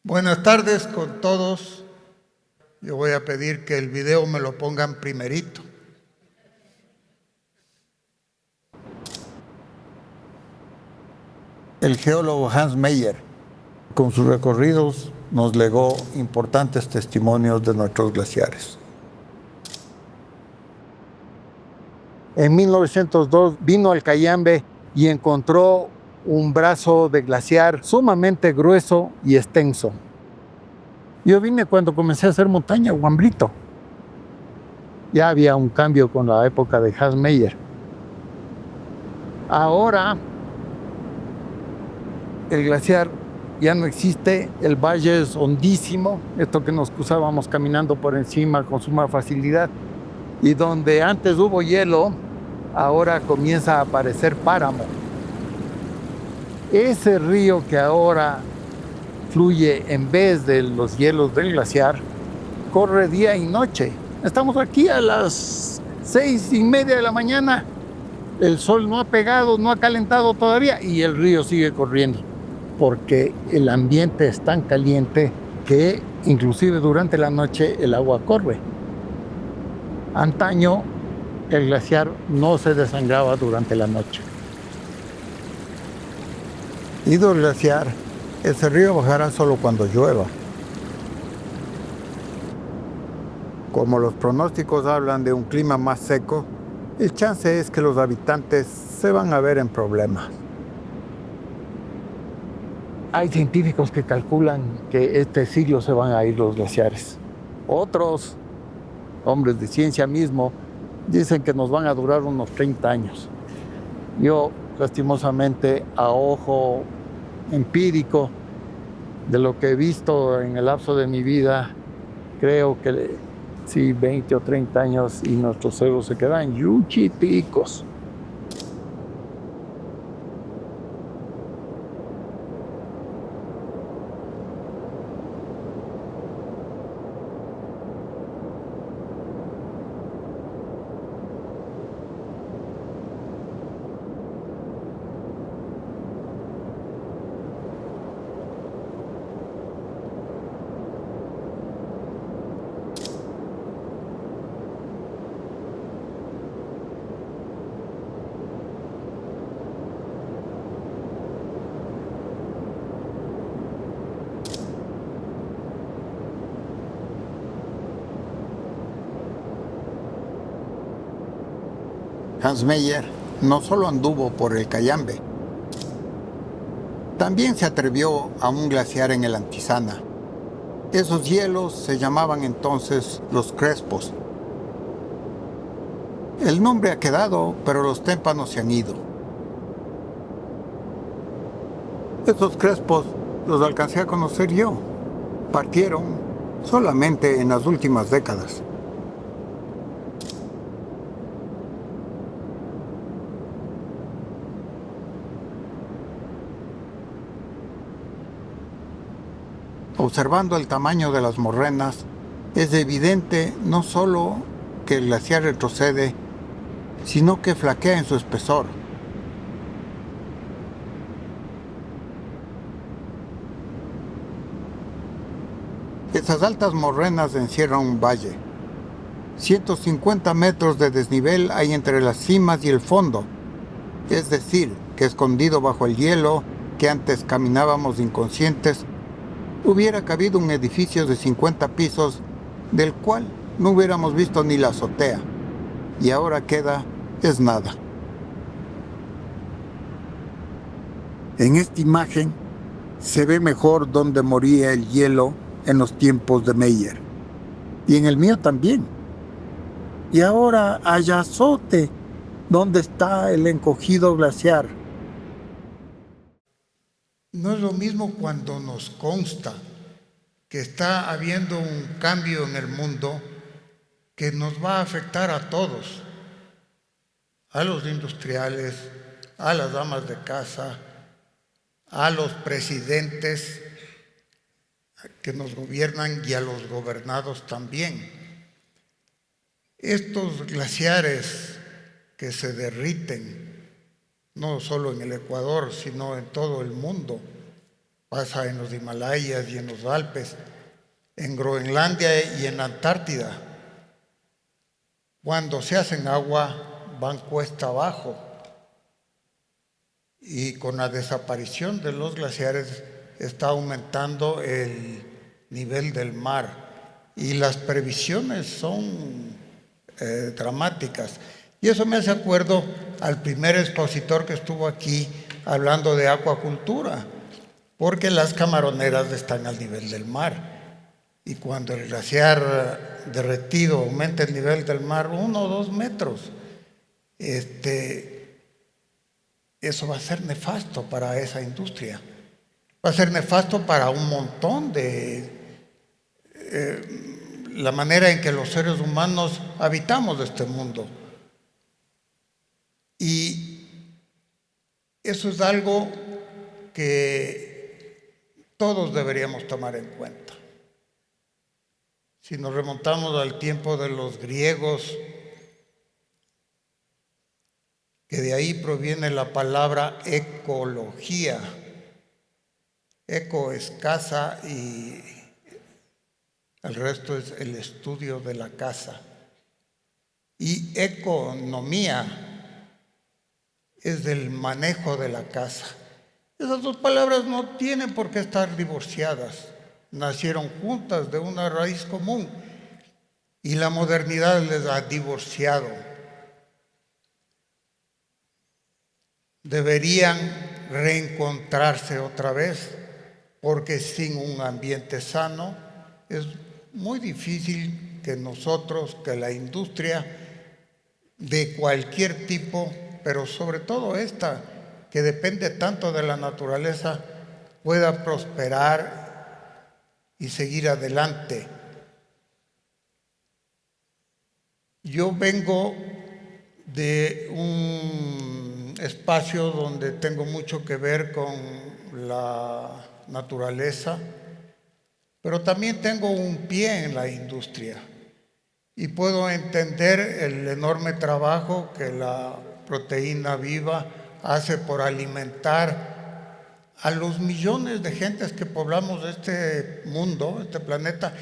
Buenas tardes con todos. Yo voy a pedir que el video me lo pongan primerito. El geólogo Hans Meyer, con sus recorridos, nos legó importantes testimonios de nuestros glaciares. En 1902 vino al Cayambe y encontró un brazo de glaciar sumamente grueso y extenso. Yo vine cuando comencé a hacer montaña, Guambrito. Ya había un cambio con la época de Hans Meyer. Ahora el glaciar ya no existe, el valle es hondísimo, esto que nos cruzábamos caminando por encima con suma facilidad. Y donde antes hubo hielo, ahora comienza a aparecer páramo. Ese río que ahora fluye en vez de los hielos del glaciar, corre día y noche. Estamos aquí a las 6:30 de la mañana. El sol no ha pegado, no ha calentado todavía y el río sigue corriendo, porque el ambiente es tan caliente que inclusive durante la noche el agua corre. Antaño el glaciar no se desangraba durante la noche. Ido el glaciar, ese río bajará solo cuando llueva. Como los pronósticos hablan de un clima más seco, el chance es que los habitantes se van a ver en problemas. Hay científicos que calculan que este siglo se van a ir los glaciares. Otros, hombres de ciencia mismo, dicen que nos van a durar unos 30 años. Yo, lastimosamente, a ojo empírico de lo que he visto en el lapso de mi vida, creo que sí, 20 o 30 años y nuestros cerros se quedan yuchiticos. Hans Meyer no solo anduvo por el Cayambe, también se atrevió a un glaciar en el Antisana. Esos hielos se llamaban entonces los crespos. El nombre ha quedado, pero los témpanos se han ido. Esos crespos los alcancé a conocer yo. Partieron solamente en las últimas décadas. Observando el tamaño de las morrenas, es evidente no solo que el glaciar retrocede, sino que flaquea en su espesor. Esas altas morrenas encierran un valle. 150 metros de desnivel hay entre las cimas y el fondo, es decir, que escondido bajo el hielo que antes caminábamos inconscientes, hubiera cabido un edificio de 50 pisos, del cual no hubiéramos visto ni la azotea, y ahora queda es nada. En esta imagen se ve mejor donde moría el hielo en los tiempos de Meyer, y en el mío también. Y ahora Ayazote, donde está el encogido glaciar. No es lo mismo cuando nos consta que está habiendo un cambio en el mundo que nos va a afectar a todos, a los industriales, a las amas de casa, a los presidentes que nos gobiernan y a los gobernados también. Estos glaciares que se derriten, no solo en el Ecuador, sino en todo el mundo, pasa en los Himalayas y en los Alpes, en Groenlandia y en la Antártida. Cuando se hacen agua, van cuesta abajo. Y con la desaparición de los glaciares está aumentando el nivel del mar. Y las previsiones son dramáticas. Y eso me hace acuerdo al primer expositor que estuvo aquí hablando de acuacultura, porque las camaroneras están al nivel del mar. Y cuando el glaciar derretido aumenta el nivel del mar 1 o 2 metros, eso va a ser nefasto para esa industria. Va a ser nefasto para un montón de la manera en que los seres humanos habitamos este mundo. Y eso es algo que todos deberíamos tomar en cuenta. Si nos remontamos al tiempo de los griegos, que de ahí proviene la palabra ecología. Eco es casa y el resto es el estudio de la casa. Y economía es del manejo de la casa. Esas dos palabras no tienen por qué estar divorciadas. Nacieron juntas de una raíz común y la modernidad les ha divorciado. Deberían reencontrarse otra vez, porque sin un ambiente sano es muy difícil que nosotros, que la industria de cualquier tipo, pero sobre todo esta, que depende tanto de la naturaleza, pueda prosperar y seguir adelante. Yo vengo de un espacio donde tengo mucho que ver con la naturaleza, pero también tengo un pie en la industria y puedo entender el enorme trabajo que la proteína viva hace por alimentar a los millones de gentes que poblamos este mundo, este planeta,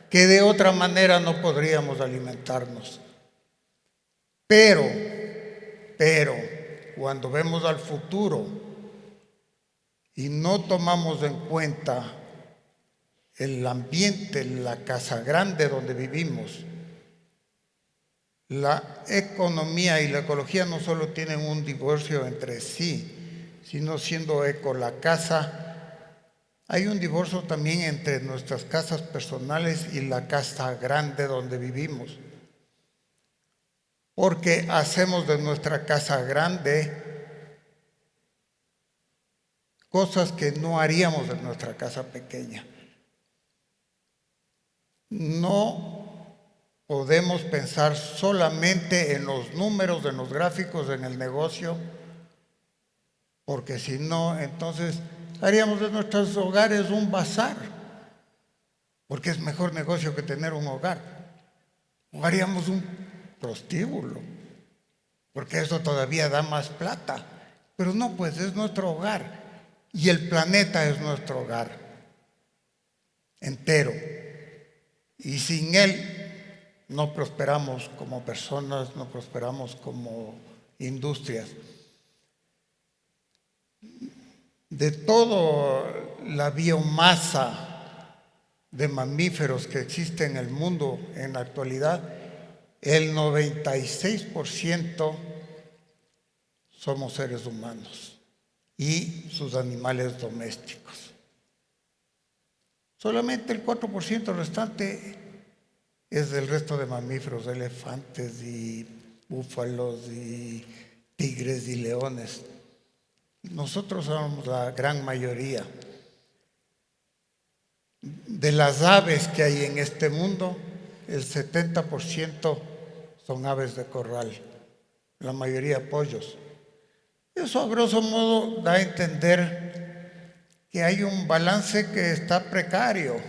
que de otra manera no podríamos alimentarnos. Pero, cuando vemos al futuro y no tomamos en cuenta el ambiente, la casa grande donde vivimos, la economía y la ecología no solo tienen un divorcio entre sí, sino siendo eco la casa, hay un divorcio también entre nuestras casas personales y la casa grande donde vivimos. Porque hacemos de nuestra casa grande cosas que no haríamos de nuestra casa pequeña. No podemos pensar solamente en los números, en los gráficos, en el negocio, porque si no, entonces haríamos de nuestros hogares un bazar, porque es mejor negocio que tener un hogar. O haríamos un prostíbulo, porque eso todavía da más plata. Pero no, pues es nuestro hogar y el planeta es nuestro hogar entero. Y sin él no prosperamos como personas, no prosperamos como industrias. De toda la biomasa de mamíferos que existe en el mundo en la actualidad, el 96% somos seres humanos y sus animales domésticos. Solamente el 4% restante es del resto de mamíferos, elefantes y búfalos y tigres y leones. Nosotros somos la gran mayoría. De las aves que hay en este mundo, el 70% son aves de corral, la mayoría pollos. Eso a grosso modo da a entender que hay un balance que está precario.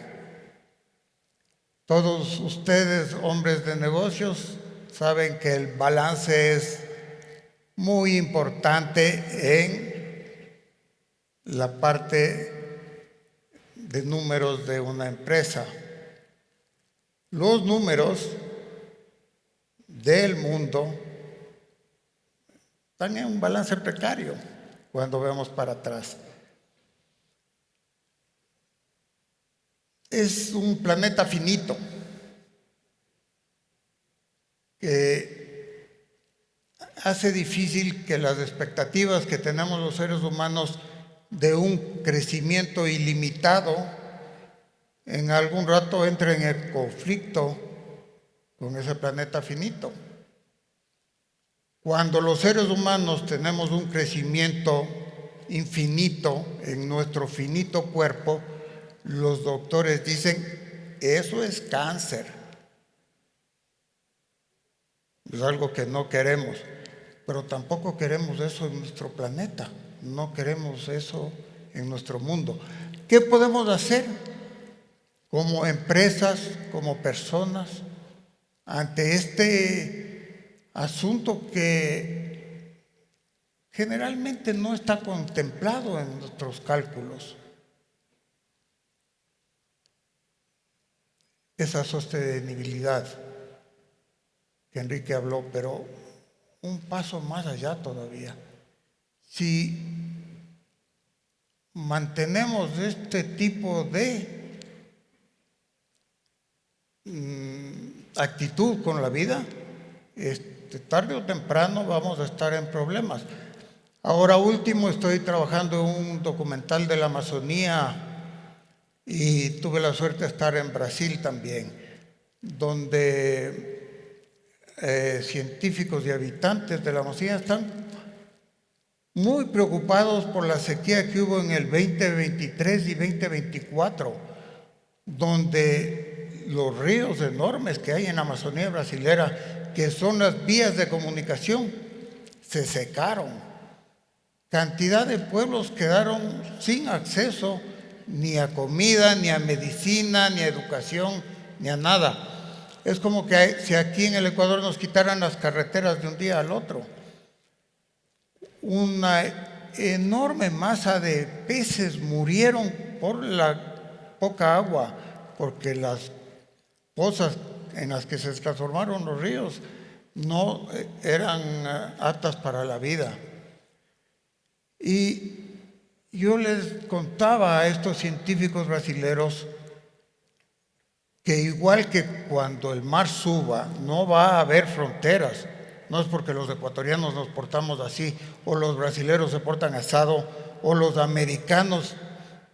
Todos ustedes, hombres de negocios, saben que el balance es muy importante en la parte de números de una empresa. Los números del mundo están en un balance precario cuando vemos para atrás. Es un planeta finito que hace difícil que las expectativas que tenemos los seres humanos de un crecimiento ilimitado en algún rato entre en el conflicto con ese planeta finito. Cuando los seres humanos tenemos un crecimiento infinito en nuestro finito cuerpo, los doctores dicen, eso es cáncer. Es algo que no queremos, pero tampoco queremos eso en nuestro planeta, no queremos eso en nuestro mundo. ¿Qué podemos hacer como empresas, como personas, ante este asunto que generalmente no está contemplado en nuestros cálculos? Esa sostenibilidad que Enrique habló, pero un paso más allá todavía. Si mantenemos este tipo de actitud con la vida, tarde o temprano vamos a estar en problemas. Ahora último estoy trabajando en un documental de la Amazonía y tuve la suerte de estar en Brasil también, donde científicos y habitantes de la Amazonía están muy preocupados por la sequía que hubo en el 2023 y 2024, donde los ríos enormes que hay en la Amazonía brasilera, que son las vías de comunicación, se secaron. Cantidad de pueblos quedaron sin acceso ni a comida, ni a medicina, ni a educación, ni a nada. Es como que si aquí en el Ecuador nos quitaran las carreteras de un día al otro. Una enorme masa de peces murieron por la poca agua, porque las pozas en las que se transformaron los ríos no eran aptas para la vida. Y yo les contaba a estos científicos brasileros que igual que cuando el mar suba, no va a haber fronteras. No es porque los ecuatorianos nos portamos así, o los brasileros se portan asado, o los americanos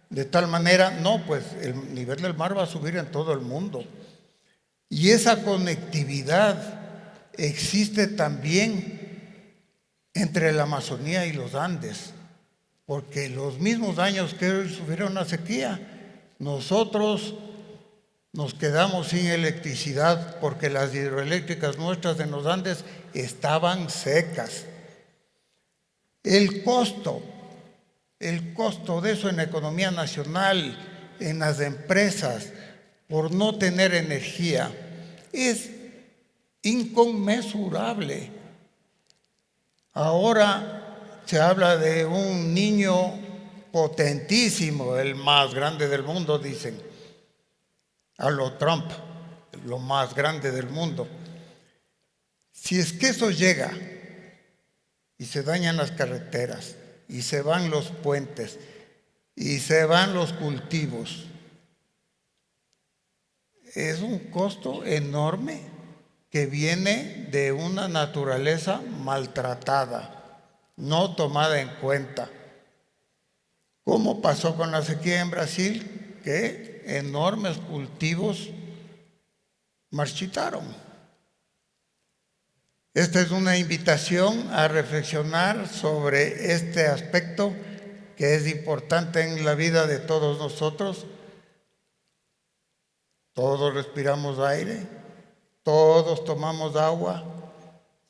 de tal manera. No, pues el nivel del mar va a subir en todo el mundo. Y esa conectividad existe también entre la Amazonía y los Andes, porque los mismos años que sufrieron la sequía, nosotros nos quedamos sin electricidad porque las hidroeléctricas nuestras en los Andes estaban secas. El costo de eso en la economía nacional, en las empresas, por no tener energía, es inconmensurable. Ahora se habla de un niño potentísimo, el más grande del mundo, dicen, a lo Trump, lo más grande del mundo. Si es que eso llega y se dañan las carreteras y se van los puentes y se van los cultivos, es un costo enorme que viene de una naturaleza maltratada, no tomada en cuenta. ¿Cómo pasó con la sequía en Brasil? Que enormes cultivos marchitaron. Esta es una invitación a reflexionar sobre este aspecto que es importante en la vida de todos nosotros. Todos respiramos aire, todos tomamos agua.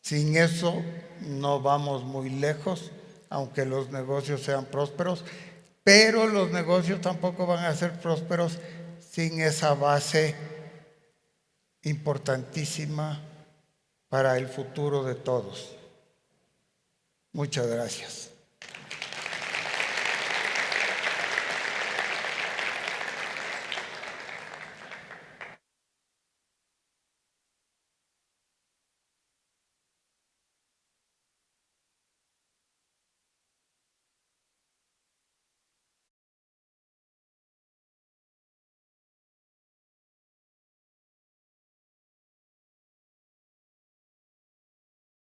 Sin eso no vamos muy lejos, aunque los negocios sean prósperos, pero los negocios tampoco van a ser prósperos sin esa base importantísima para el futuro de todos. Muchas gracias.